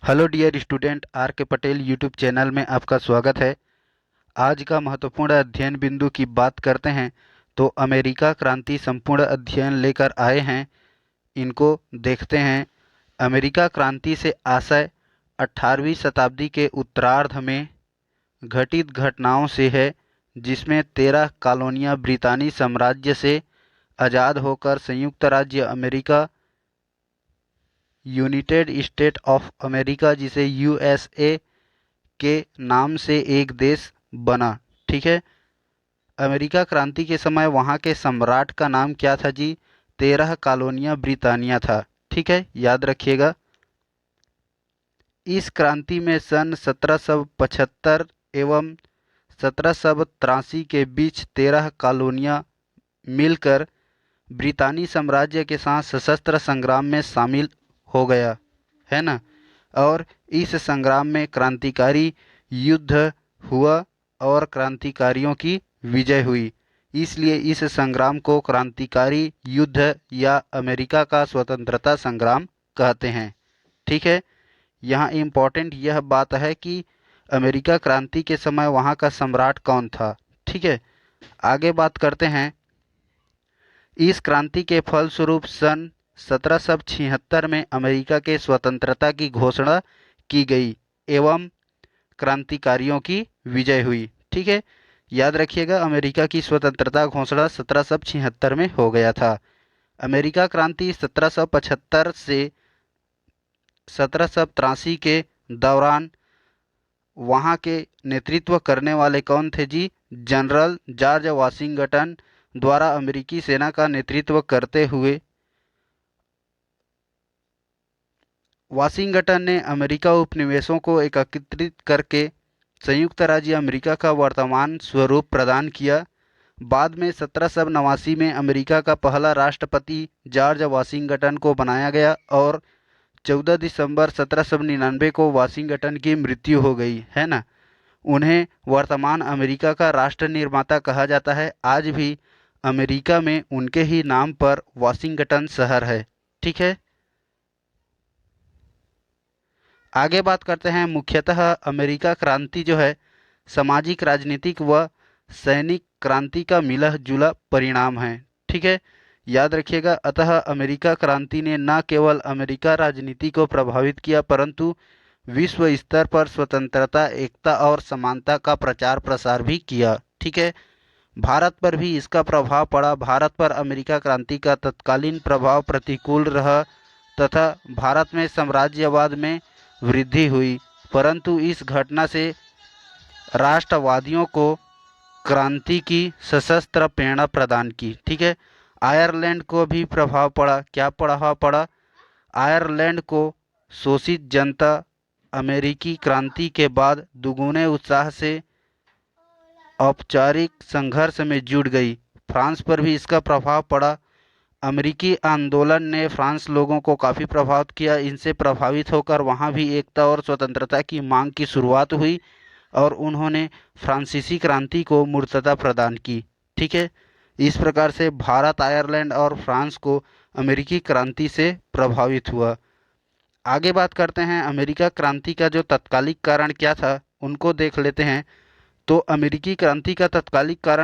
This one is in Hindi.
हेलो डियर स्टूडेंट, आर के पटेल यूट्यूब चैनल में आपका स्वागत है। आज का महत्वपूर्ण अध्ययन बिंदु की बात करते हैं तो अमेरिका क्रांति संपूर्ण अध्ययन लेकर आए हैं। इनको देखते हैं। अमेरिका क्रांति से आशय 18वीं शताब्दी के उत्तरार्ध में घटित घटनाओं से है, जिसमें 13 कॉलोनियाँ ब्रितानी साम्राज्य से आज़ाद होकर संयुक्त राज्य America, United state of America जिसे यूएसए के नाम से एक देश बना। ठीक है। अमेरिका क्रांति के समय वहाँ के सम्राट का नाम क्या था जी? 13 कॉलोनियाँ ब्रितानिया था। ठीक है, याद रखिएगा। इस क्रांति में सन 1775 एवं 1783 के बीच 13 कॉलोनियाँ मिलकर ब्रितानी साम्राज्य के साथ सशस्त्र संग्राम में शामिल हो गया, है ना। और इस संग्राम में क्रांतिकारी युद्ध हुआ और क्रांतिकारियों की विजय हुई। इसलिए इस संग्राम को क्रांतिकारी युद्ध या अमेरिका का स्वतंत्रता संग्राम कहते हैं। ठीक है। यहाँ इम्पोर्टेंट यह बात है कि अमेरिका क्रांति के समय वहाँ का सम्राट कौन था। ठीक है, आगे बात करते हैं। इस क्रांति के फलस्वरूप सन 1776 में अमेरिका के स्वतंत्रता की घोषणा की गई एवं क्रांतिकारियों की विजय हुई। ठीक है, याद रखिएगा, अमेरिका की स्वतंत्रता घोषणा 1776 में हो गया था। अमेरिका क्रांति 1775 से 1783 के दौरान वहाँ के नेतृत्व करने वाले कौन थे जी? जनरल जॉर्ज वाशिंगटन द्वारा अमेरिकी सेना का नेतृत्व करते हुए वाशिंगटन ने अमेरिका उपनिवेशों को एकत्रित करके संयुक्त राज्य अमेरिका का वर्तमान स्वरूप प्रदान किया। बाद में 1789 में अमेरिका का पहला राष्ट्रपति जॉर्ज वाशिंगटन को बनाया गया और 14 दिसंबर 1799 को वाशिंगटन की मृत्यु हो गई, है ना। उन्हें वर्तमान अमेरिका का राष्ट्र निर्माता कहा जाता है। आज भी अमेरिका में उनके ही नाम पर वाशिंगटन शहर है। ठीक है, आगे बात करते हैं। मुख्यतः अमेरिका क्रांति जो है सामाजिक, राजनीतिक व सैनिक क्रांति का मिला जुला परिणाम है। ठीक है, याद रखिएगा। अतः अमेरिका क्रांति ने न केवल अमेरिका राजनीति को प्रभावित किया, परंतु विश्व स्तर पर स्वतंत्रता, एकता और समानता का प्रचार प्रसार भी किया। ठीक है, भारत पर भी इसका प्रभाव पड़ा। भारत पर अमेरिका क्रांति का तत्कालीन प्रभाव प्रतिकूल रहा तथा भारत में साम्राज्यवाद में वृद्धि हुई, परंतु इस घटना से राष्ट्रवादियों को क्रांति की सशस्त्र प्रेरणा प्रदान की। ठीक है, आयरलैंड को भी प्रभाव पड़ा। क्या प्रभाव पड़ा? आयरलैंड को शोषित जनता अमेरिकी क्रांति के बाद दुगुने उत्साह से औपचारिक संघर्ष में जुट गई। फ्रांस पर भी इसका प्रभाव पड़ा। अमेरिकी आंदोलन ने फ्रांस लोगों को काफ़ी प्रभावित किया। इनसे प्रभावित होकर वहाँ भी एकता और स्वतंत्रता की मांग की शुरुआत हुई और उन्होंने फ्रांसीसी क्रांति को मूर्तता प्रदान की। ठीक है, इस प्रकार से भारत, आयरलैंड और फ्रांस को अमेरिकी क्रांति से प्रभावित हुआ। आगे बात करते हैं। अमेरिका क्रांति का जो तत्कालिक कारण क्या था उनको देख लेते हैं। तो अमेरिकी क्रांति का तत्कालिक कारण